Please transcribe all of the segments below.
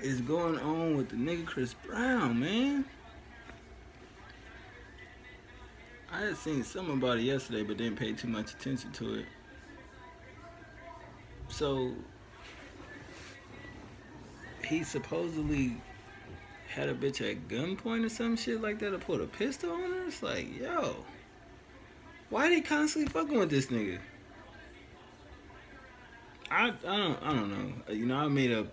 is going on with the nigga Chris Brown, man? I had seen something about it yesterday, but didn't pay too much attention to it. So he supposedly had a bitch at gunpoint or some shit like that, or put a pistol on her. It's like, yo, why they constantly fucking with this nigga? I don't know. You know, I made a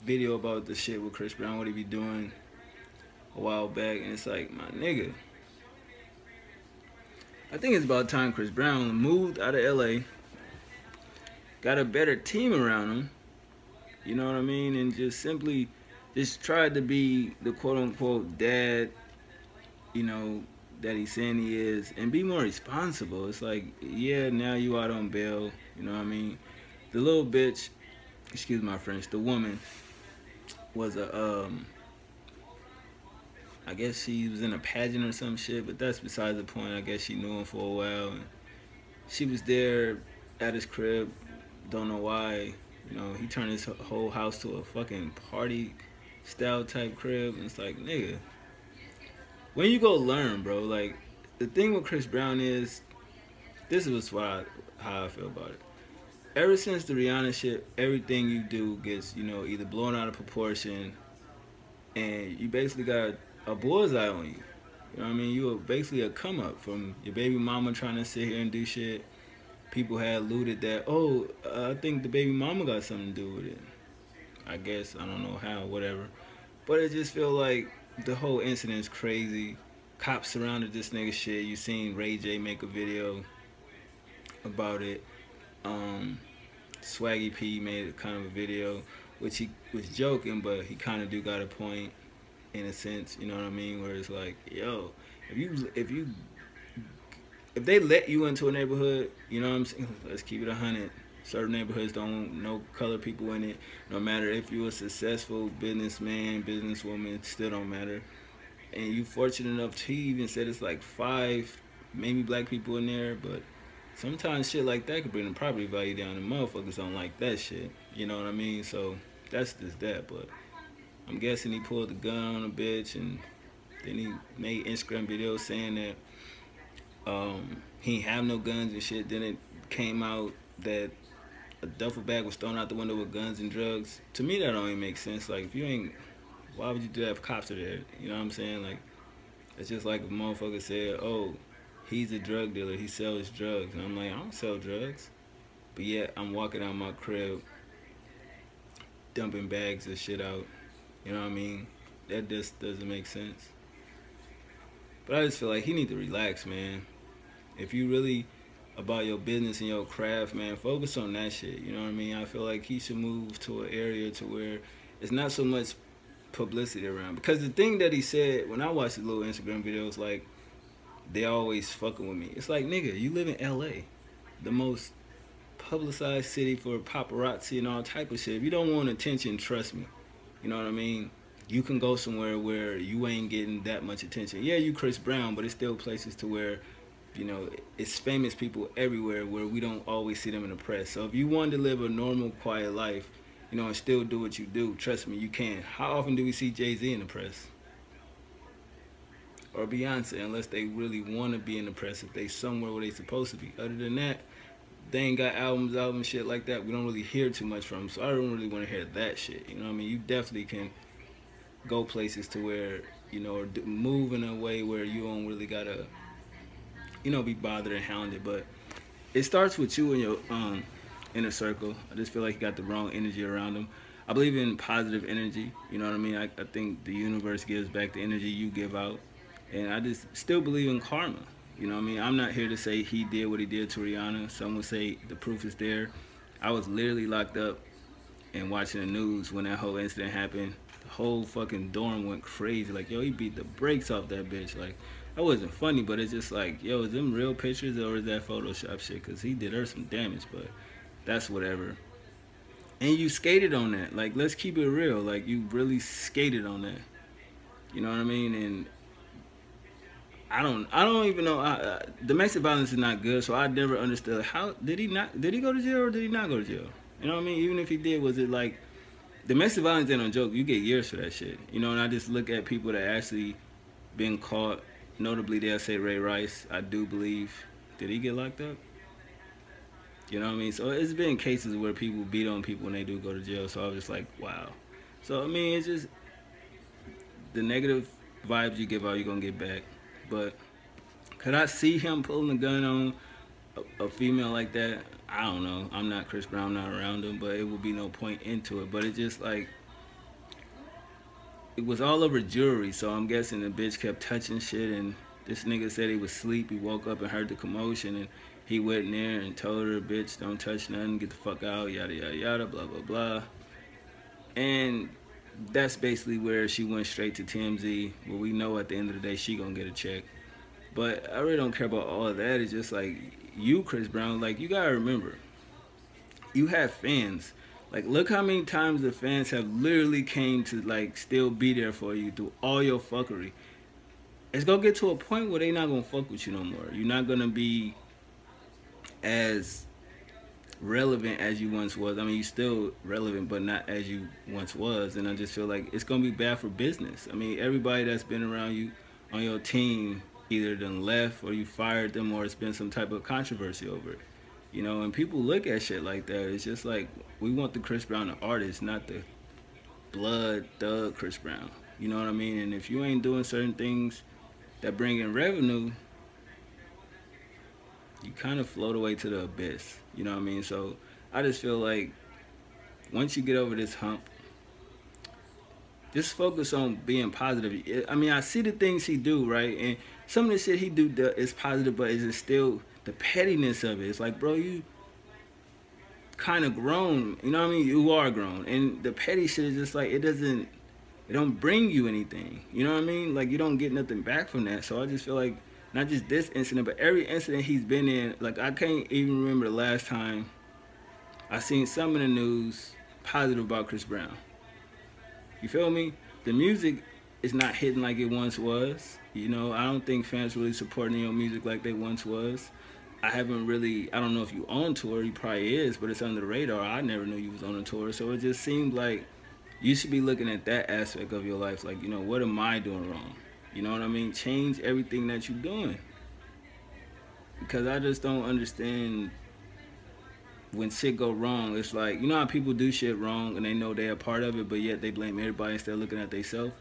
video about the shit with Chris Brown, what he be doing a while back, and it's like, my nigga, I think it's about time Chris Brown moved out of LA, got a better team around him, you know what I mean, and just simply just tried to be the quote unquote dad, you know, that he's saying he is, and be more responsible. It's like, yeah, now you out on bail, you know what I mean? The little bitch, excuse my French, the woman was I guess she was in a pageant or some shit, but that's besides the point. I guess she knew him for a while, and she was there at his crib. Don't know why. You know, he turned his whole house to a fucking party style type crib, and it's like, nigga, when you go learn, bro. Like, the thing with Chris Brown is, this is how I feel about it. Ever since the Rihanna shit, everything you do gets, you know, either blown out of proportion, and you basically got a bullseye on you. You know what I mean? You were basically a come up from your baby mama trying to sit here and do shit. People had alluded that, oh, I think the baby mama got something to do with it. I guess, I don't know how, whatever. But it just feel like the whole incident's crazy. Cops surrounded this nigga shit. You seen Ray J make a video about it. Swaggy P made a kind of a video, which he was joking, but he kind of do got a point in a sense, you know what I mean? Where it's like, yo, if they let you into a neighborhood, you know what I'm saying? Let's keep it 100. Certain neighborhoods don't want no color people in it. No matter if you're a successful businessman, businesswoman, still don't matter. And you fortunate enough to even said it's like 5, maybe black people in there, but sometimes shit like that could bring the property value down, and motherfuckers don't like that shit. You know what I mean? So that's just that. But I'm guessing he pulled the gun on a bitch, and then he made Instagram videos saying that he ain't have no guns and shit. Then it came out that a duffel bag was thrown out the window with guns and drugs. To me, that don't even make sense. Like, if you ain't, why would you do that if cops are there? You know what I'm saying? Like, it's just like if a motherfucker said, oh, he's a drug dealer, he sells drugs. And I'm like, I don't sell drugs. But yet, I'm walking out my crib, dumping bags of shit out. You know what I mean? That just doesn't make sense. But I just feel like he need to relax, man. If you really about your business and your craft, man, focus on that shit. You know what I mean? I feel like he should move to an area to where it's not so much publicity around. Because the thing that he said, when I watched the little Instagram videos, like, they always fucking with me. It's like, nigga, you live in LA, the most publicized city for paparazzi and all type of shit. If you don't want attention, trust me. You know what I mean? You can go somewhere where you ain't getting that much attention. Yeah, you Chris Brown, but it's still places to where, you know, it's famous people everywhere where we don't always see them in the press. So if you want to live a normal, quiet life, you know, and still do what you do, trust me, you can. How often do we see Jay-Z in the press? Or Beyonce, unless they really want to be in the press, if they somewhere where they supposed to be. Other than that, they ain't got albums out and shit like that. We don't really hear too much from them, so I don't really want to hear that shit. You know what I mean? You definitely can go places to where, you know, or move in a way where you don't really gotta, you know, be bothered and hounded. But it starts with you and your inner circle. I just feel like you got the wrong energy around them. I believe in positive energy. You know what I mean? I think the universe gives back the energy you give out. And I just still believe in karma. You know what I mean? I'm not here to say he did what he did to Rihanna. Some would say the proof is there. I was literally locked up and watching the news when that whole incident happened. The whole fucking dorm went crazy. Like, yo, he beat the brakes off that bitch. Like, that wasn't funny, but it's just like, yo, is them real pictures or is that Photoshop shit? Because he did her some damage, but that's whatever. And you skated on that. Like, let's keep it real. Like, you really skated on that. You know what I mean? And I don't even know. Domestic violence is not good, so I never understood how did he go to jail or did he not go to jail? You know what I mean? Even if he did, was it like domestic violence ain't no joke. You get years for that shit. You know, and I just look at people that actually been caught. Notably, they'll say Ray Rice. I do believe. Did he get locked up? You know what I mean? So it's been cases where people beat on people when they do go to jail. So I was just like, wow. So I mean, it's just the negative vibes you give out, you're gonna get back. But could I see him pulling a gun on a female like that? I don't know. I'm not Chris Brown, I'm not around him, but it would be no point into it. But it just like, it was all over jewelry, so I'm guessing the bitch kept touching shit, and this nigga said he was asleep. He woke up and heard the commotion, and he went in there and told her, bitch, don't touch nothing, get the fuck out, yada, yada, yada, blah, blah, blah. And that's basically where she went straight to TMZ, where we know at the end of the day she gonna get a check. But I really don't care about all of that. It's just like, you, Chris Brown, like, you gotta remember, you have fans. Like, look how many times the fans have literally came to, like, still be there for you through all your fuckery. It's gonna get to a point where they not gonna fuck with you no more. You're not gonna be as relevant as you once was. I mean, you're still relevant, but not as you once was. And I just feel like it's gonna be bad for business. I mean, everybody that's been around you on your team either done left or you fired them, or it's been some type of controversy over it. You know, and people look at shit like that. It's just like, we want the Chris Brown, the artist, not the blood thug Chris Brown. You know what I mean? And if you ain't doing certain things that bring in revenue, you kind of float away to the abyss. You know what I mean? So I just feel like once you get over this hump, just focus on being positive. I mean, I see the things he do, right? And some of the shit he do is positive, but it's still the pettiness of it. It's like, bro, you kind of grown. You know what I mean? You are grown. And the petty shit is just like, it don't bring you anything. You know what I mean? Like, you don't get nothing back from that. So I just feel like, not just this incident, but every incident he's been in, like, I can't even remember the last time I seen some in the news positive about Chris Brown. You feel me? The music is not hitting like it once was. You know, I don't think fans really supporting your music like they once was. I haven't really, I don't know if you on tour, you probably is, but it's under the radar. I never knew you was on a tour. So it just seemed like you should be looking at that aspect of your life. Like, you know, what am I doing wrong? You know what I mean? Change everything that you're doing. Because I just don't understand when shit go wrong. It's like, you know how people do shit wrong and they know they're a part of it, but yet they blame everybody instead of looking at themselves.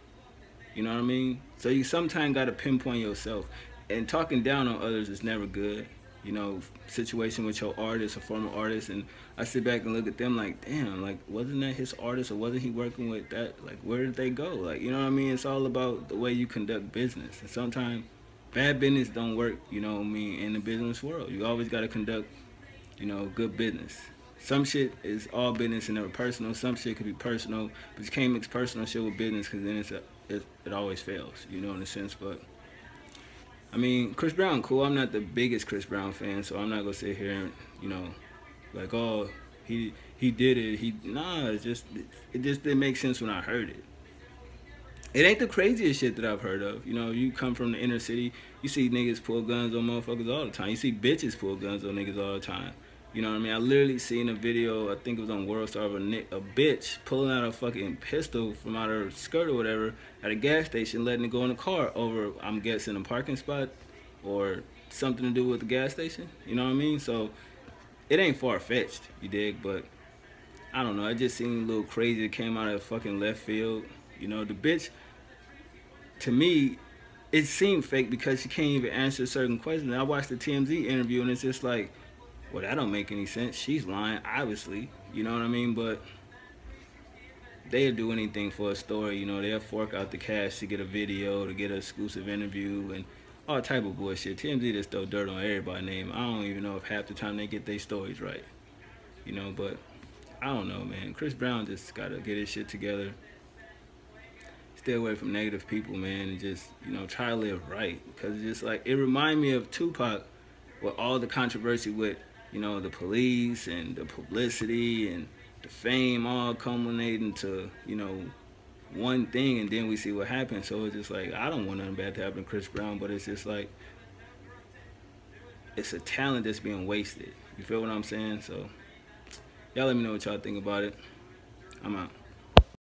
You know what I mean? So you sometimes got to pinpoint yourself. And talking down on others is never good. You know, situation with your artist or former artist, and I sit back and look at them like, damn, like, wasn't that his artist, or wasn't he working with that? Like, where did they go? Like, you know what I mean? It's all about the way you conduct business. And sometimes bad business don't work, you know what I mean, in the business world. You always got to conduct, you know, good business. Some shit is all business and never personal. Some shit could be personal, but you can't mix personal shit with business, because then it always fails, you know, in a sense. But I mean, Chris Brown, cool. I'm not the biggest Chris Brown fan, so I'm not gonna sit here and, you know, like, oh, he did it. Nah, it just didn't make sense when I heard it. It ain't the craziest shit that I've heard of. You know, you come from the inner city, you see niggas pull guns on motherfuckers all the time. You see bitches pull guns on niggas all the time. You know what I mean? I literally seen a video, I think it was on World Star, of a bitch pulling out a fucking pistol from out her skirt or whatever at a gas station, letting it go in the car over, I'm guessing, a parking spot or something to do with the gas station. You know what I mean? So it ain't far-fetched, you dig? But I don't know. It just seemed a little crazy. It came out of fucking left field. You know, the bitch, to me, it seemed fake because she can't even answer certain questions. I watched the TMZ interview and it's just like, well, that don't make any sense. She's lying, obviously. You know what I mean? But they'll do anything for a story. You know, they'll fork out the cash to get a video, to get an exclusive interview, and all type of bullshit. TMZ just throw dirt on everybody's name. I don't even know if half the time they get their stories right. You know, but I don't know, man. Chris Brown just got to get his shit together. Stay away from negative people, man, and just, you know, try to live right. Because it's just like, it reminds me of Tupac with all the controversy with, you know, the police and the publicity and the fame all culminating to, you know, one thing, and then we see what happens. So it's just like, I don't want nothing bad to happen to Chris Brown, but it's just like, it's a talent that's being wasted. You feel what I'm saying? So y'all let me know what y'all think about it. I'm out.